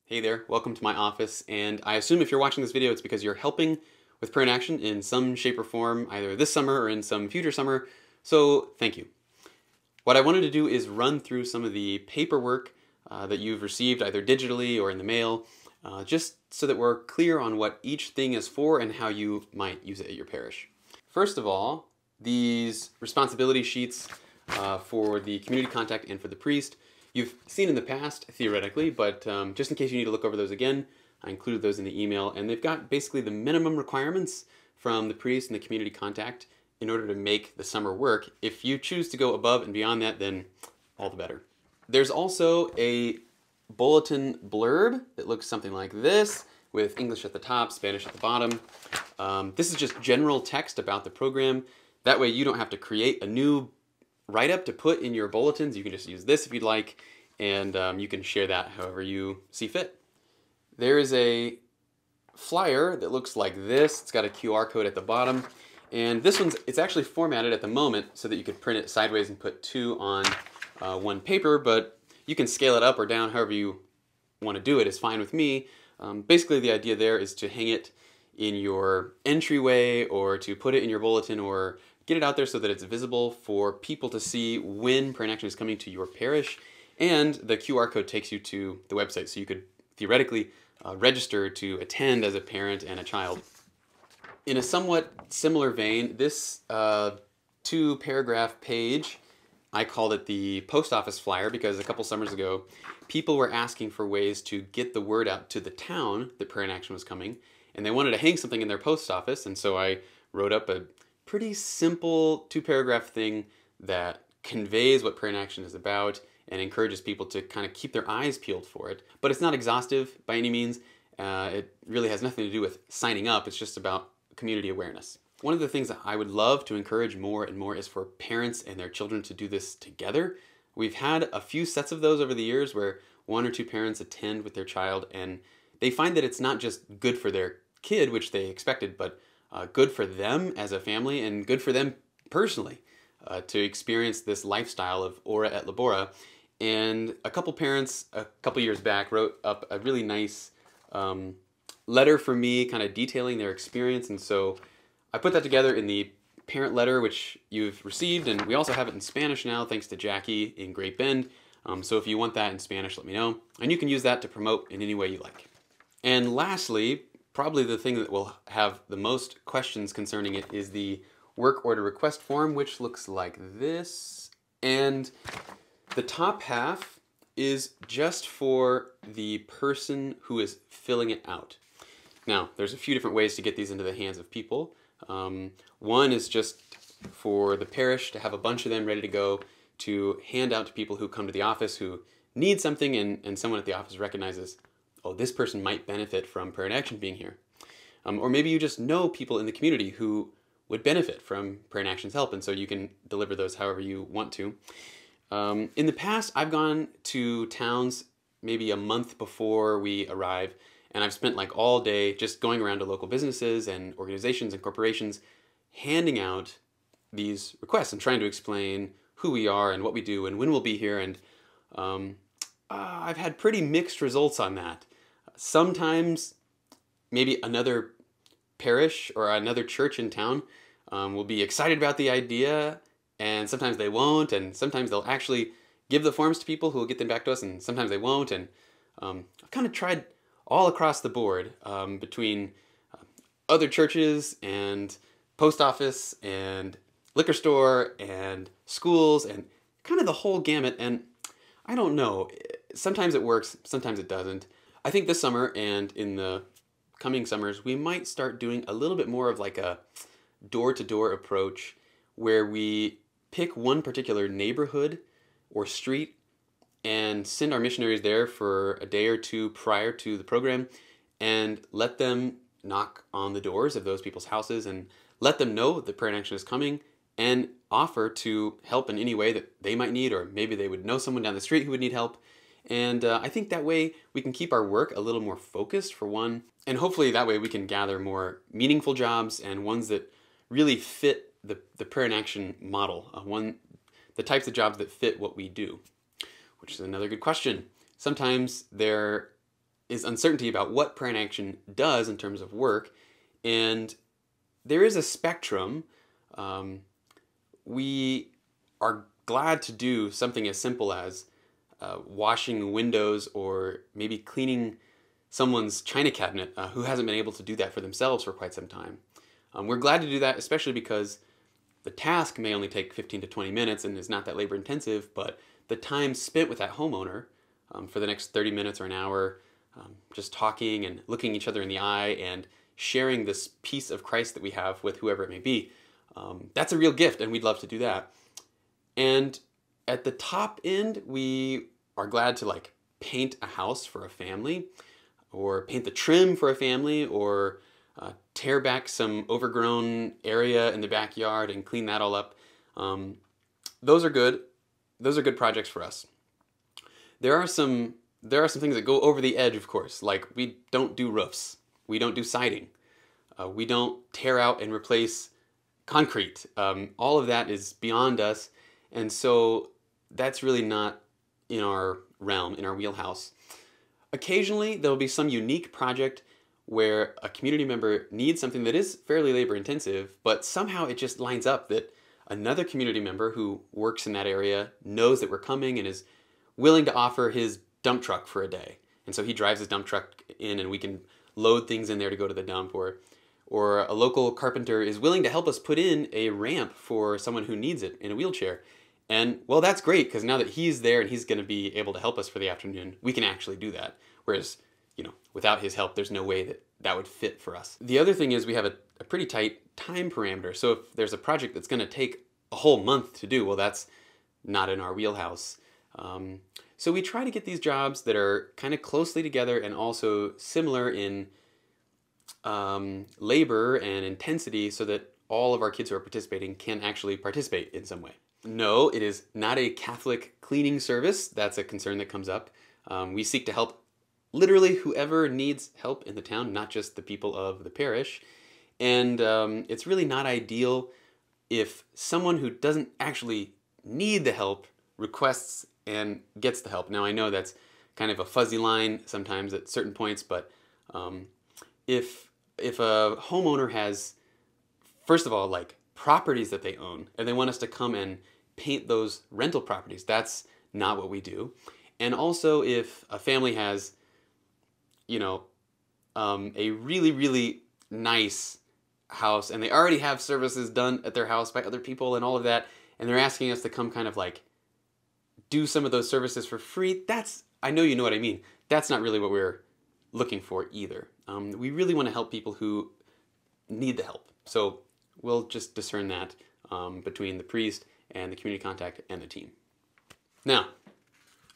Hey there, welcome to my office, and I assume if you're watching this video it's because you're helping with Prayer in Action in some shape or form, either this summer or in some future summer, so thank you. What I wanted to do is run through some of the paperwork that you've received either digitally or in the mail, just so that we're clear on what each thing is for and how you might use it at your parish. First of all, these responsibility sheets for the community contact and for the priest, you've seen in the past, theoretically, but just in case you need to look over those again, I included those in the email, and they've got basically the minimum requirements from the priest and the community contact in order to make the summer work. If you choose to go above and beyond that, then all the better. There's also a bulletin blurb that looks something like this, with English at the top, Spanish at the bottom. This is just general text about the program. That way you don't have to create a new write-up to put in your bulletins. You can just use this if you'd like, and you can share that however you see fit. There is a flyer that looks like this. It's got a QR code at the bottom, and this it's actually formatted at the moment so that you could print it sideways and put two on one paper, but you can scale it up or down however you want to do it. It's fine with me. Basically the idea there is to hang it in your entryway or to put it in your bulletin or get it out there so that it's visible for people to see when Prayer in Action is coming to your parish, and the QR code takes you to the website so you could theoretically register to attend as a parent and a child. In a somewhat similar vein, this two-paragraph page, I called it the post office flyer because a couple summers ago people were asking for ways to get the word out to the town that Prayer in Action was coming, and they wanted to hang something in their post office, and so I wrote up a pretty simple two-paragraph thing that conveys what Prayer in Action is about and encourages people to kind of keep their eyes peeled for it. But it's not exhaustive by any means. It really has nothing to do with signing up. It's just about community awareness. One of the things that I would love to encourage more and more is for parents and their children to do this together. We've had a few sets of those over the years where one or two parents attend with their child, and they find that it's not just good for their kid, which they expected, but good for them as a family and good for them personally to experience this lifestyle of ora et labora. And a couple parents a couple years back wrote up a really nice letter for me kind of detailing their experience, and so I put that together in the parent letter which you've received, and we also have it in Spanish now thanks to Jackie in Great Bend. So if you want that in Spanish, let me know, and you can use that to promote in any way you like. And lastly, probably the thing that will have the most questions concerning it is the work order request form, which looks like this. And the top half is just for the person who is filling it out. Now, there's a few different ways to get these into the hands of people. One is just for the parish to have a bunch of them ready to go to hand out to people who come to the office who need something, and someone at the office recognizes, oh, this person might benefit from Prayer in Action being here. Or maybe you just know people in the community who would benefit from Prayer in Action's help, and so you can deliver those however you want to. In the past, I've gone to towns maybe a month before we arrive, and I've spent like all day just going around to local businesses and organizations and corporations handing out these requests and trying to explain who we are and what we do and when we'll be here, and I've had pretty mixed results on that. Sometimes maybe another parish or another church in town will be excited about the idea, and sometimes they won't, and sometimes they'll actually give the forms to people who will get them back to us, and sometimes they won't. And I've kind of tried all across the board between other churches and post office and liquor store and schools and kind of the whole gamut, and I don't know. Sometimes it works, sometimes it doesn't. I think this summer and in the coming summers, we might start doing a little bit more of like a door-to-door approach where we pick one particular neighborhood or street and send our missionaries there for a day or two prior to the program and let them knock on the doors of those people's houses and let them know that Prayer in Action is coming and offer to help in any way that they might need, or maybe they would know someone down the street who would need help. And I think that way we can keep our work a little more focused, for one, and hopefully that way we can gather more meaningful jobs and ones that really fit the Prayer in Action model, the types of jobs that fit what we do, which is another good question. Sometimes they're is uncertainty about what prayer in action does in terms of work, and there is a spectrum. We are glad to do something as simple as washing windows or maybe cleaning someone's china cabinet who hasn't been able to do that for themselves for quite some time. We're glad to do that, especially because the task may only take 15 to 20 minutes and is not that labor intensive, but the time spent with that homeowner for the next 30 minutes or an hour, just talking and looking each other in the eye and sharing this piece of Christ that we have with whoever it may be, that's a real gift, and we'd love to do that. And at the top end, we are glad to like paint a house for a family, or paint the trim for a family, or tear back some overgrown area in the backyard and clean that all up. Those are good. Those are good projects for us. There are some things that go over the edge, of course. Like, we don't do roofs. We don't do siding. We don't tear out and replace concrete. All of that is beyond us, and so that's really not in our realm, in our wheelhouse. Occasionally, there will be some unique project where a community member needs something that is fairly labor intensive, but somehow it just lines up that another community member who works in that area knows that we're coming and is willing to offer his dump truck for a day. And so he drives his dump truck in and we can load things in there to go to the dump, or a local carpenter is willing to help us put in a ramp for someone who needs it in a wheelchair. And, well, that's great, because now that he's there and he's going to be able to help us for the afternoon, we can actually do that. Whereas, without his help, there's no way that that would fit for us. The other thing is we have a pretty tight time parameter. So if there's a project that's going to take a whole month to do, well, that's not in our wheelhouse. So we try to get these jobs that are kind of closely together and also similar in labor and intensity, so that all of our kids who are participating can actually participate in some way. No, it is not a Catholic cleaning service. That's a concern that comes up. We seek to help literally whoever needs help in the town, not just the people of the parish. And it's really not ideal if someone who doesn't actually need the help requests and gets the help. Now, I know that's kind of a fuzzy line sometimes at certain points, but if a homeowner has, first of all, like properties that they own, and they want us to come and paint those rental properties, that's not what we do. And also, if a family has, a really, really nice house, and they already have services done at their house by other people and all of that, and they're asking us to come kind of like do some of those services for free, I know you know what I mean. That's not really what we're looking for either. We really want to help people who need the help. So we'll just discern that between the priest and the community contact and the team. Now,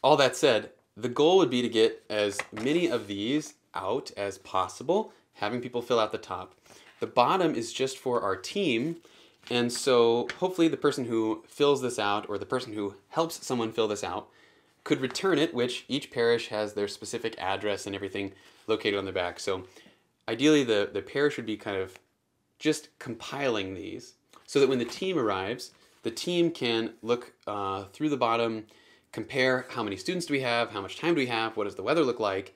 all that said, the goal would be to get as many of these out as possible, having people fill out the top. The bottom is just for our team, and so hopefully the person who fills this out, or the person who helps someone fill this out, could return it, which each parish has their specific address and everything located on the back. So ideally the parish would be kind of just compiling these so that when the team arrives, the team can look through the bottom, compare how many students do we have, how much time do we have, what does the weather look like,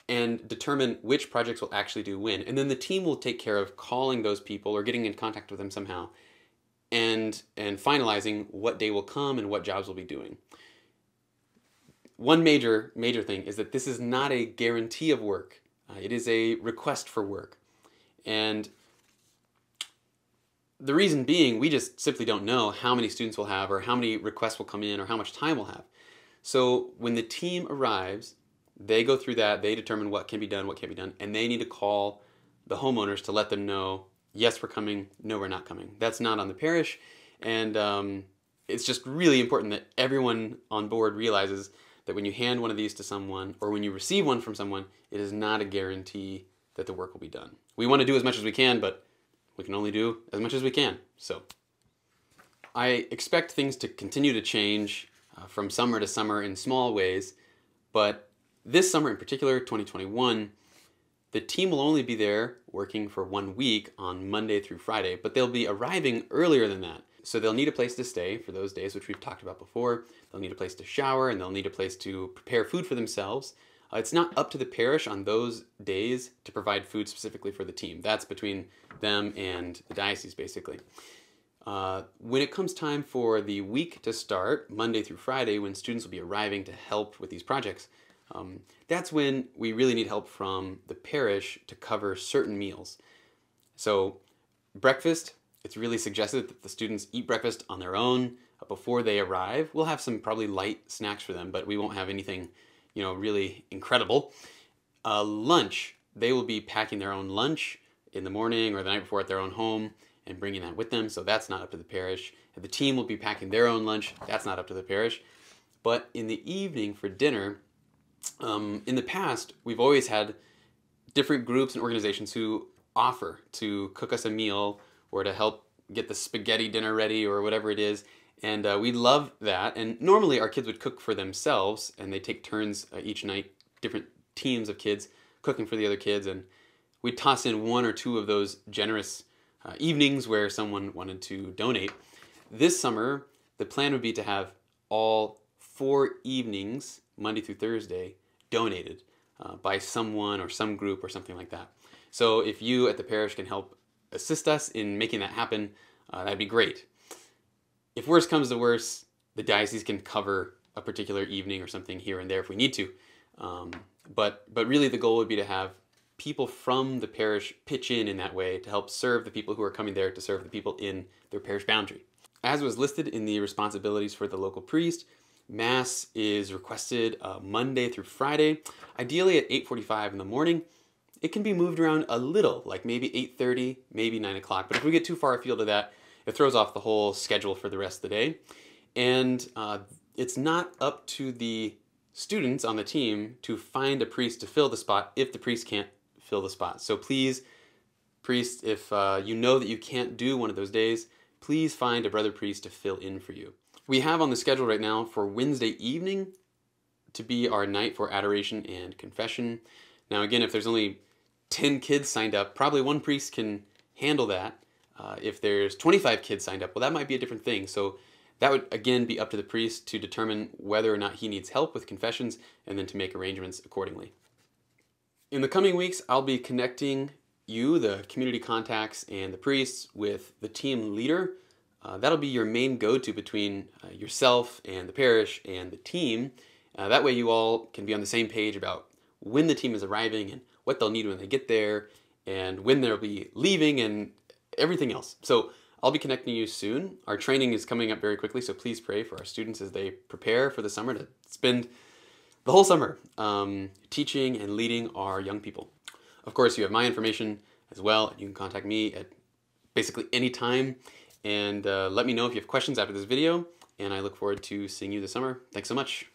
and determine which projects will actually do when. And then the team will take care of calling those people or getting in contact with them somehow and finalizing what day will come and what jobs we'll be doing. One major thing is that this is not a guarantee of work. It is a request for work. And the reason being, we just simply don't know how many students we'll have or how many requests will come in or how much time we'll have. So when the team arrives, they go through that, they determine what can be done, what can't be done, and they need to call the homeowners to let them know, yes, we're coming, no, we're not coming. That's not on the parish, and it's just really important that everyone on board realizes that when you hand one of these to someone, or when you receive one from someone, it is not a guarantee that the work will be done. We want to do as much as we can, but we can only do as much as we can. So I expect things to continue to change from summer to summer in small ways, but this summer in particular, 2021, the team will only be there working for 1 week on Monday through Friday, but they'll be arriving earlier than that. So they'll need a place to stay for those days, which we've talked about before. They'll need a place to shower, and they'll need a place to prepare food for themselves. It's not up to the parish on those days to provide food specifically for the team. That's between them and the diocese, basically. When it comes time for the week to start, Monday through Friday, when students will be arriving to help with these projects, that's when we really need help from the parish to cover certain meals. So breakfast, it's really suggested that the students eat breakfast on their own before they arrive. We'll have some probably light snacks for them, but we won't have anything, really incredible. Lunch, they will be packing their own lunch in the morning or the night before at their own home and bringing that with them, so that's not up to the parish. The team will be packing their own lunch. That's not up to the parish. But in the evening for dinner, in the past, we've always had different groups and organizations who offer to cook us a meal or to help get the spaghetti dinner ready or whatever it is. And we love that. And normally our kids would cook for themselves, and they take turns each night, different teams of kids cooking for the other kids. And we'd toss in one or two of those generous evenings where someone wanted to donate. This summer, the plan would be to have all 4 evenings, Monday through Thursday, donated by someone or some group or something like that. So if you at the parish can help assist us in making that happen, that'd be great. If worse comes to worse, the diocese can cover a particular evening or something here and there if we need to. But really the goal would be to have people from the parish pitch in that way to help serve the people who are coming there to serve the people in their parish boundary. As was listed in the responsibilities for the local priest, Mass is requested Monday through Friday, ideally at 8:45 in the morning. It can be moved around a little, like maybe 8:30, maybe 9 o'clock, but if we get too far afield of that, it throws off the whole schedule for the rest of the day. And it's not up to the students on the team to find a priest to fill the spot if the priest can't fill the spot. So please, priest, if you know that you can't do one of those days, please find a brother priest to fill in for you. We have on the schedule right now for Wednesday evening to be our night for adoration and confession. Now again, if there's only 10 kids signed up, probably one priest can handle that. If there's 25 kids signed up, well, that might be a different thing. So that would, again, be up to the priest to determine whether or not he needs help with confessions and then to make arrangements accordingly. In the coming weeks, I'll be connecting you, the community contacts, and the priests with the team leader. That'll be your main go-to between yourself and the parish and the team. That way you all can be on the same page about when the team is arriving and what they'll need when they get there and when they'll be leaving and everything else. So I'll be connecting you soon. Our training is coming up very quickly, so please pray for our students as they prepare for the summer to spend the whole summer teaching and leading our young people. Of course, you have my information as well. You can contact me at basically any time. And let me know if you have questions after this video, and I look forward to seeing you this summer. Thanks so much.